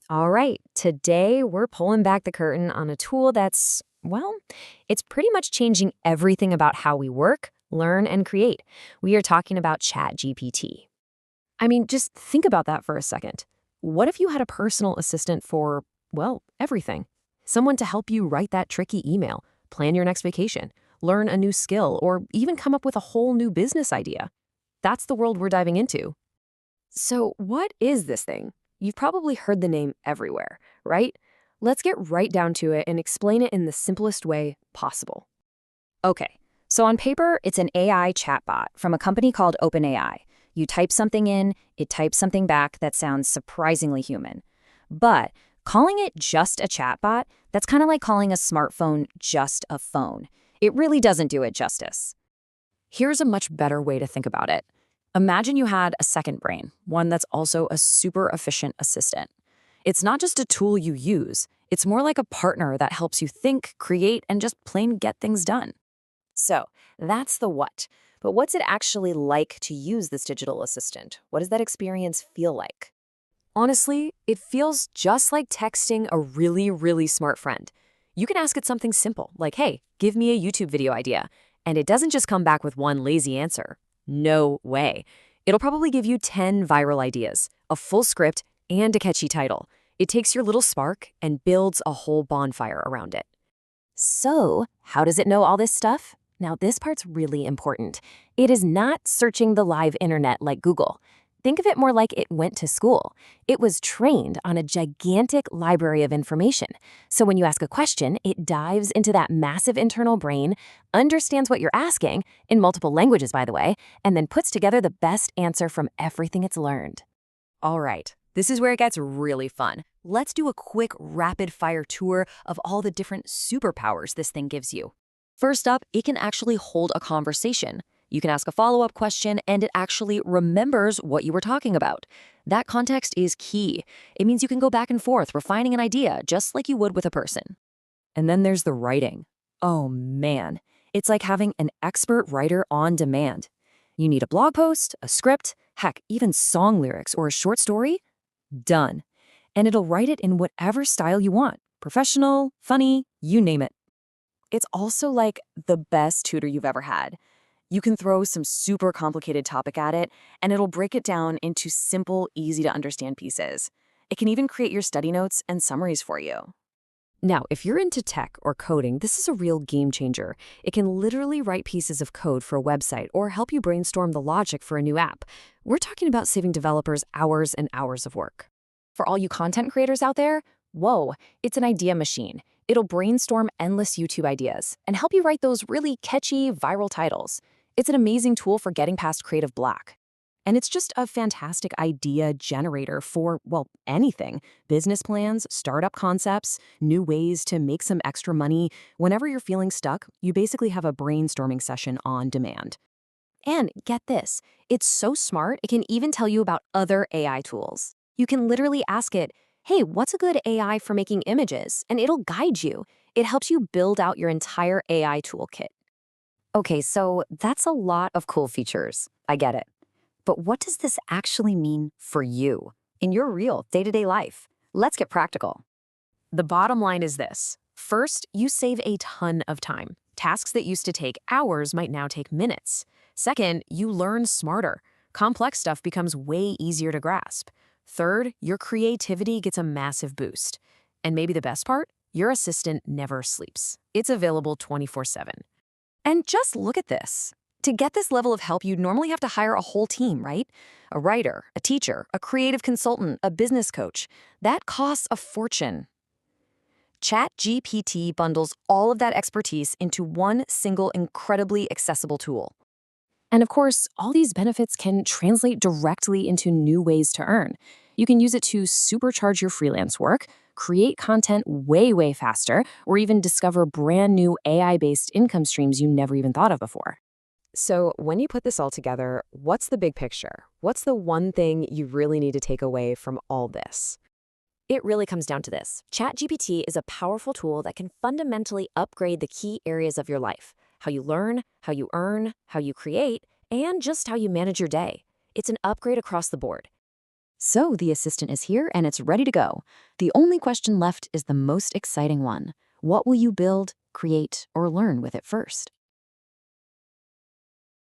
All right, today we're pulling back the curtain on a tool that's, well, it's pretty much changing everything about how we work, learn, and create. We are talking about ChatGPT. I mean, just think about that for a second. What if you had a personal assistant for, well, everything? Someone to help you write that tricky email, plan your next vacation, learn a new skill, or even come up with a whole new business idea. That's the world we're diving into. So, what is this thing? You've probably heard the name everywhere, right? Let's get right down to it and explain it in the simplest way possible. Okay, so on paper, it's an AI chatbot from a company called OpenAI. You type something in, it types something back that sounds surprisingly human. But calling it just a chatbot, that's kind of like calling a smartphone just a phone. It really doesn't do it justice. Here's a much better way to think about it. Imagine you had a second brain, one that's also a super efficient assistant. It's not just a tool you use, it's more like a partner that helps you think, create, and just plain get things done. So that's the what. But what's it actually like to use this digital assistant? What does that experience feel like? Honestly, it feels just like texting a really, really smart friend. You can ask it something simple, like, hey, give me a YouTube video idea. And it doesn't just come back with one lazy answer. No way. It'll probably give you 10 viral ideas, a full script, and a catchy title. It takes your little spark and builds a whole bonfire around it. So, how does it know all this stuff? Now, this part's really important. It is not searching the live internet like Google. Think of it more like it went to school. It was trained on a gigantic library of information. So when you ask a question, it dives into that massive internal brain, understands what you're asking, in multiple languages, by the way, and then puts together the best answer from everything it's learned. All right, this is where it gets really fun. Let's do a quick rapid-fire tour of all the different superpowers this thing gives you. First up, it can actually hold a conversation. You can ask a follow-up question, and it actually remembers what you were talking about. That context is key. It means you can go back and forth, refining an idea, just like you would with a person. And then there's the writing. Oh man, it's like having an expert writer on demand. You need a blog post, a script, heck, even song lyrics or a short story? Done. And it'll write it in whatever style you want. Professional, funny, you name it. It's also like the best tutor you've ever had. You can throw some super complicated topic at it, and it'll break it down into simple, easy-to-understand pieces. It can even create your study notes and summaries for you. Now, if you're into tech or coding, this is a real game changer. It can literally write pieces of code for a website or help you brainstorm the logic for a new app. We're talking about saving developers hours and hours of work. For all you content creators out there, whoa, it's an idea machine. It'll brainstorm endless YouTube ideas and help you write those really catchy, viral titles. It's an amazing tool for getting past creative block. And it's just a fantastic idea generator for, well, anything. Business plans, startup concepts, new ways to make some extra money. Whenever you're feeling stuck, you basically have a brainstorming session on demand. And get this, it's so smart, it can even tell you about other AI tools. You can literally ask it, hey, what's a good AI for making images? And it'll guide you. It helps you build out your entire AI toolkit. Okay, so that's a lot of cool features. I get it. But what does this actually mean for you in your real day-to-day life? Let's get practical. The bottom line is this. First, you save a ton of time. Tasks that used to take hours might now take minutes. Second, you learn smarter. Complex stuff becomes way easier to grasp. Third, your creativity gets a massive boost. And maybe the best part? Your assistant never sleeps. It's available 24/7. And just look at this. To get this level of help, you'd normally have to hire a whole team, right? A writer, a teacher, a creative consultant, a business coach. That costs a fortune. ChatGPT bundles all of that expertise into one single incredibly accessible tool. And of course, all these benefits can translate directly into new ways to earn. You can use it to supercharge your freelance work, create content way, way faster, or even discover brand new AI-based income streams you never even thought of before. So when you put this all together, what's the big picture? What's the one thing you really need to take away from all this? It really comes down to this. ChatGPT is a powerful tool that can fundamentally upgrade the key areas of your life: how you learn, how you earn, how you create, and just how you manage your day. It's an upgrade across the board. So the assistant is here and it's ready to go. The only question left is the most exciting one. What will you build, create, or learn with it first?